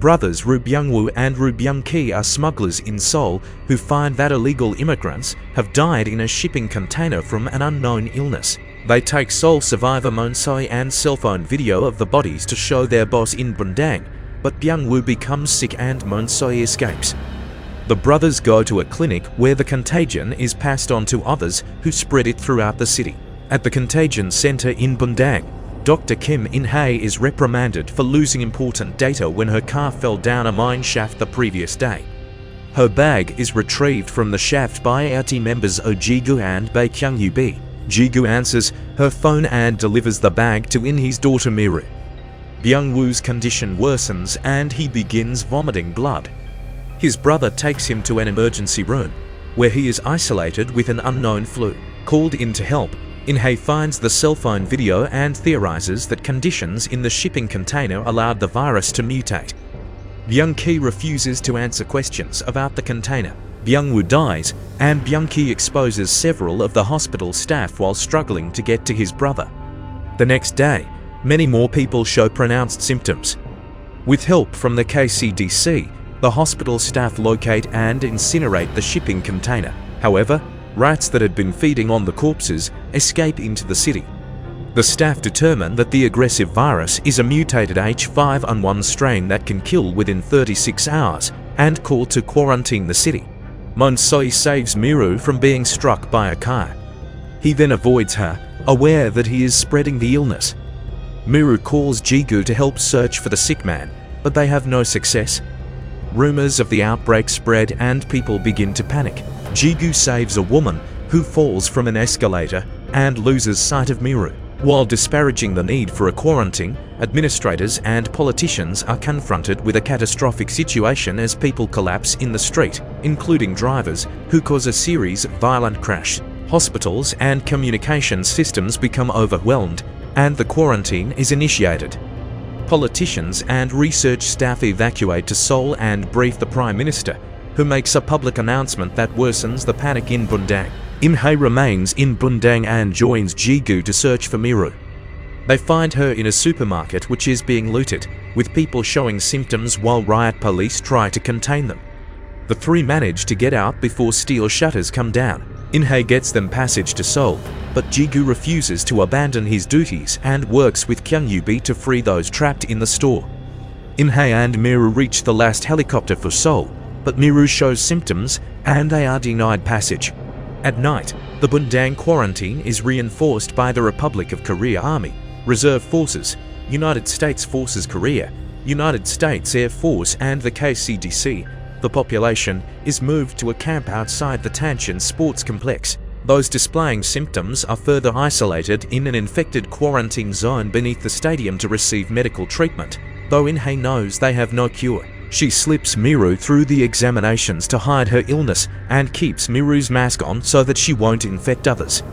brothers Ru Byung-woo and Ru Byung-ki are smugglers in Seoul who find that illegal immigrants have died in a shipping container from an unknown illness. They take Seoul survivor Moon Soi and cell phone video of the bodies to show their boss in Bundang, but Byung-woo becomes sick and Moon Soi escapes. The brothers go to a clinic where the contagion is passed on to others who spread it throughout the city. At the contagion center in Bundang, Dr. Kim In-hae is reprimanded for losing important data when her car fell down a mine shaft the previous day. Her bag is retrieved from the shaft by our team members Oh Ji-gu and Bae Kyung-yu-bi. Ji-gu answers her phone and delivers the bag to In-hae's daughter Miru. Byung-woo's condition worsens and he begins vomiting blood. His brother takes him to an emergency room, where he is isolated with an unknown flu. Called in to help, In-hae finds the cell phone video and theorizes that conditions in the shipping container allowed the virus to mutate. Byung-ki refuses to answer questions about the container. Byung-woo dies, and Byung-ki exposes several of the hospital staff while struggling to get to his brother. The next day, many more people show pronounced symptoms. With help from the KCDC, the hospital staff locate and incinerate the shipping container. However, rats that had been feeding on the corpses escape into the city. The staff determine that the aggressive virus is a mutated H5N1 strain that can kill within 36 hours and call to quarantine the city. Moon Soi saves Miru from being struck by a car. He then avoids her, aware that he is spreading the illness. Miru calls Ji-gu to help search for the sick man, but they have no success. Rumors of the outbreak spread and people begin to panic. Ji-gu saves a woman who falls from an escalator and loses sight of Miru. While disparaging the need for a quarantine, administrators and politicians are confronted with a catastrophic situation as people collapse in the street, including drivers who cause a series of violent crashes. Hospitals and communication systems become overwhelmed, and the quarantine is initiated. Politicians and research staff evacuate to Seoul and brief the Prime Minister, who makes a public announcement that worsens the panic in Bundang. In-hae remains in Bundang and joins Ji-gu to search for Miru. They find her in a supermarket which is being looted, with people showing symptoms while riot police try to contain them. The three manage to get out before steel shutters come down. In-hae gets them passage to Seoul, but Ji-gu refuses to abandon his duties and works with Kyung-yu-bi to free those trapped in the store. In-hae and Miru reach the last helicopter for Seoul, but Miru shows symptoms and they are denied passage. At night, the Bundang quarantine is reinforced by the Republic of Korea Army, Reserve Forces, United States Forces Korea, United States Air Force and the KCDC. The population is moved to a camp outside the Tanshan Sports Complex. Those displaying symptoms are further isolated in an infected quarantine zone beneath the stadium to receive medical treatment, though In-hae knows they have no cure. She slips Miru through the examinations to hide her illness and keeps Miru's mask on so that she won't infect others.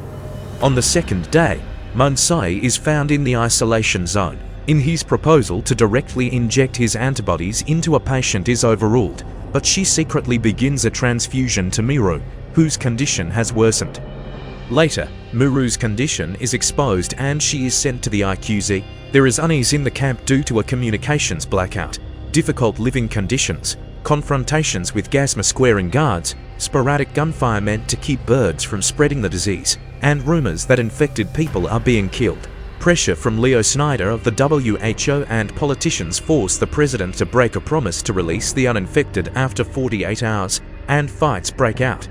On the second day, Moon Soi is found in the isolation zone. In-hae's proposal to directly inject his antibodies into a patient is overruled, but she secretly begins a transfusion to Miru, whose condition has worsened. Later, Miru's condition is exposed and she is sent to the IQZ. There is unease in the camp due to a communications blackout, difficult living conditions, confrontations with gas mask-wearing guards, sporadic gunfire meant to keep birds from spreading the disease, and rumors that infected people are being killed. Pressure from Leo Snyder of the WHO and politicians force the president to break a promise to release the uninfected after 48 hours, and fights break out.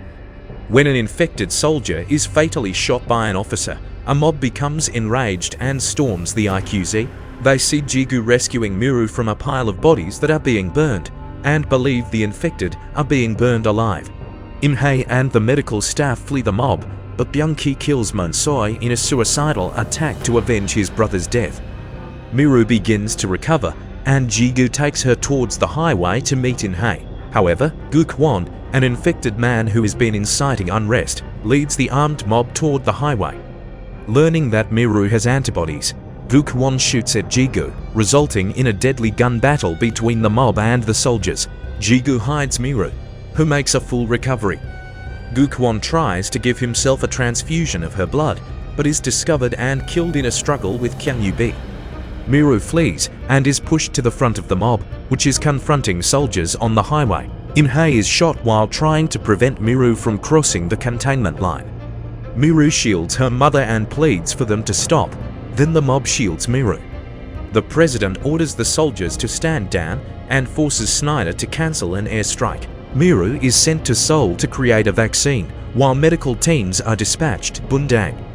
When an infected soldier is fatally shot by an officer, a mob becomes enraged and storms the IQZ. They see Ji-gu rescuing Miru from a pile of bodies that are being burned, and believe the infected are being burned alive. In-hae and the medical staff flee the mob, but Byung-ki kills Moon Soi in a suicidal attack to avenge his brother's death. Miru begins to recover, and Ji-gu takes her towards the highway to meet In-hae. However, Gu-kwon, an infected man who has been inciting unrest, leads the armed mob toward the highway. Learning that Miru has antibodies, Gu-kwon shoots at Ji-gu, resulting in a deadly gun battle between the mob and the soldiers. Ji-gu hides Miru, who makes a full recovery. Gu-kwon tries to give himself a transfusion of her blood, but is discovered and killed in a struggle with Kyung-yu-bi. Miru flees and is pushed to the front of the mob, which is confronting soldiers on the highway. Imhei is shot while trying to prevent Miru from crossing the containment line. Miru shields her mother and pleads for them to stop, then the mob shields Miru. The president orders the soldiers to stand down and forces Snyder to cancel an airstrike. Miru is sent to Seoul to create a vaccine, while medical teams are dispatched to Bundang.